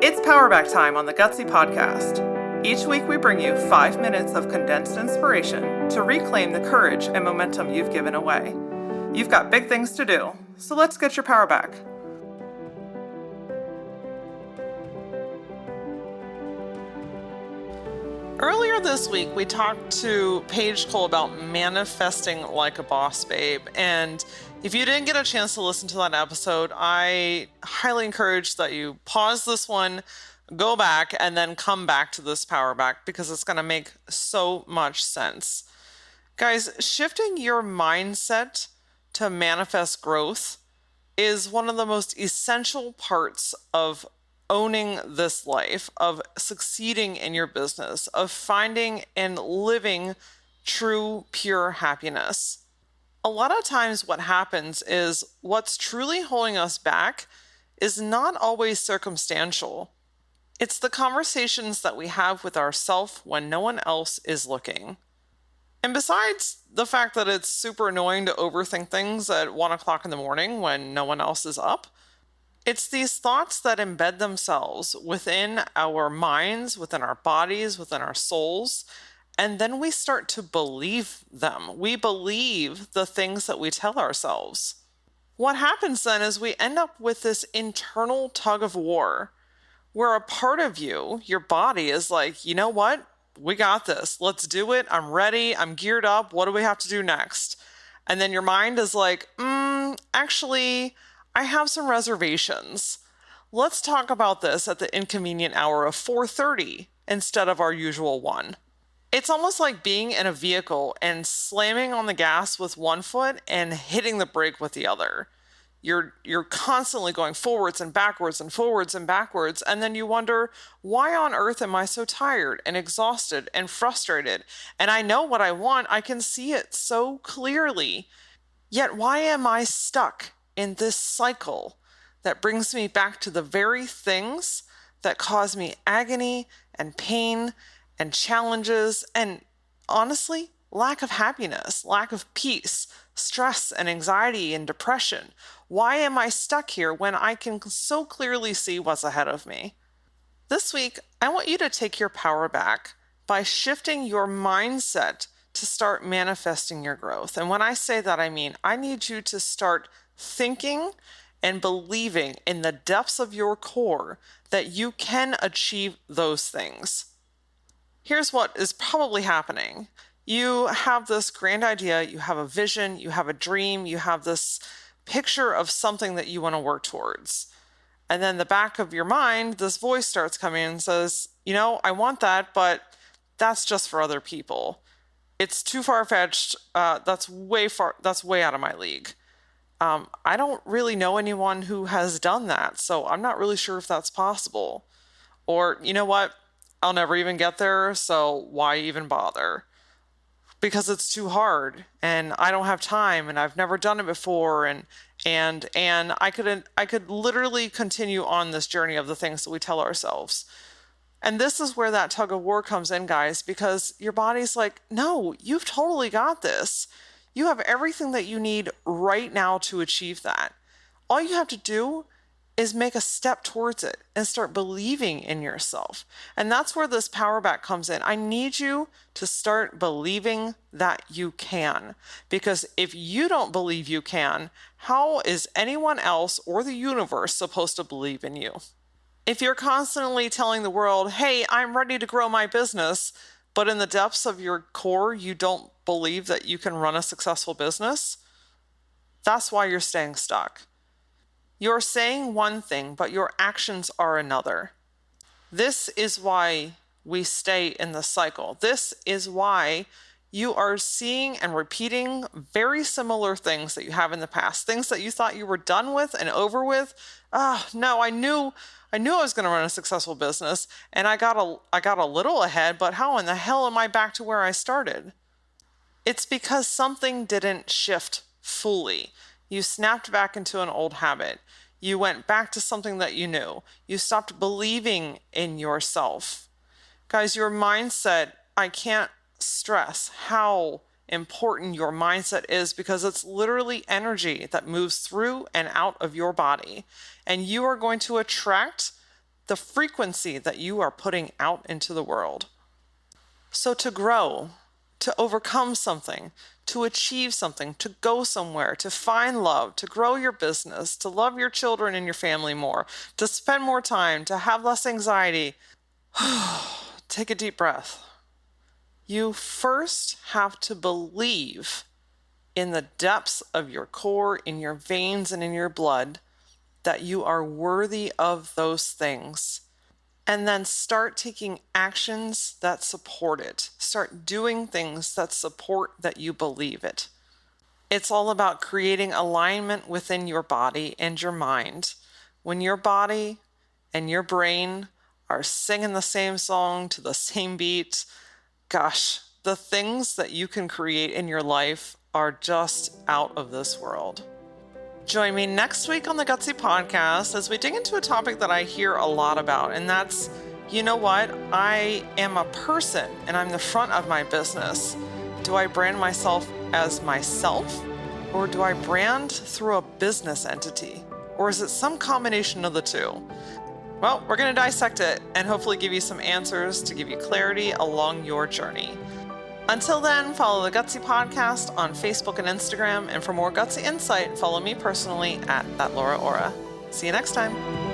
It's Powerback time on the Gutsy Podcast. Each week we bring you 5 minutes of condensed inspiration to reclaim the courage and momentum you've given away. You've got big things to do, so let's get your power back. Earlier this week, we talked to Paige Cole about manifesting like a boss babe. And if you didn't get a chance to listen to that episode, I highly encourage that you pause this one, go back, and then come back to this power back because it's going to make so much sense. Guys, shifting your mindset to manifest growth is one of the most essential parts of owning this life, of succeeding in your business, of finding and living true, pure happiness. A lot of times what happens is what's truly holding us back is not always circumstantial. It's the conversations that we have with ourself when no one else is looking. And besides the fact that it's super annoying to overthink things at 1 o'clock in the morning when no one else is up, it's these thoughts that embed themselves within our minds, within our bodies, within our souls, and then we start to believe them. We believe the things that we tell ourselves. What happens then is we end up with this internal tug-of-war where a part of you, your body, is like, you know what? We got this. Let's do it. I'm ready. I'm geared up. What do we have to do next? And then your mind is like, actually, I have some reservations. Let's talk about this at the inconvenient hour of 4:30 instead of our usual 1. It's almost like being in a vehicle and slamming on the gas with one foot and hitting the brake with the other. You're constantly going forwards and backwards and forwards and backwards, and then you wonder, why on earth am I so tired and exhausted and frustrated? And I know what I want. I can see it so clearly. Yet why am I stuck in this cycle that brings me back to the very things that cause me agony and pain and challenges and, honestly, lack of happiness, lack of peace, stress and anxiety and depression? Why am I stuck here when I can so clearly see what's ahead of me? This week, I want you to take your power back by shifting your mindset to start manifesting your growth. And when I say that, I mean, I need you to start thinking and believing in the depths of your core that you can achieve those things. Here's what is probably happening. You have this grand idea, you have a vision, you have a dream, you have this picture of something that you want to work towards. And then the back of your mind, this voice starts coming and says, I want that, but that's just for other people. It's too far-fetched. That's way out of my league. I don't really know anyone who has done that, so I'm not really sure if that's possible. Or, you know what? I'll never even get there, so why even bother? Because it's too hard, and I don't have time, and I've never done it before, and I could literally continue on this journey of the things that we tell ourselves. And this is where that tug of war comes in, guys, because your body's like, no, you've totally got this. You have everything that you need right now to achieve that. All you have to do is make a step towards it and start believing in yourself. And that's where this power back comes in. I need you to start believing that you can. Because if you don't believe you can, how is anyone else or the universe supposed to believe in you? If you're constantly telling the world, hey, I'm ready to grow my business, but in the depths of your core, you don't believe that you can run a successful business, that's why you're staying stuck. You're saying one thing, but your actions are another. This is why we stay in the cycle. This is why you are seeing and repeating very similar things that you have in the past, things that you thought you were done with and over with. No, I knew I was going to run a successful business, and I got a little ahead, but how in the hell am I back to where I started? It's because something didn't shift fully. You snapped back into an old habit. You went back to something that you knew. You stopped believing in yourself. Guys, your mindset, I can't stress how important your mindset is because it's literally energy that moves through and out of your body. And you are going to attract the frequency that you are putting out into the world. So to grow, to overcome something, to achieve something, to go somewhere, to find love, to grow your business, to love your children and your family more, to spend more time, to have less anxiety, take a deep breath. You first have to believe in the depths of your core, in your veins, and in your blood that you are worthy of those things. And then start taking actions that support it. Start doing things that support that you believe it. It's all about creating alignment within your body and your mind. When your body and your brain are singing the same song to the same beat, gosh, the things that you can create in your life are just out of this world. Join me next week on the Gutsy Podcast as we dig into a topic that I hear a lot about, and that's, you know what? I am a person and I'm the front of my business. Do I brand myself as myself, or do I brand through a business entity? Or is it some combination of the two? Well, we're going to dissect it and hopefully give you some answers to give you clarity along your journey. Until then, follow the Gutsy Podcast on Facebook and Instagram. And for more Gutsy insight, follow me personally at @LauraOra. See you next time.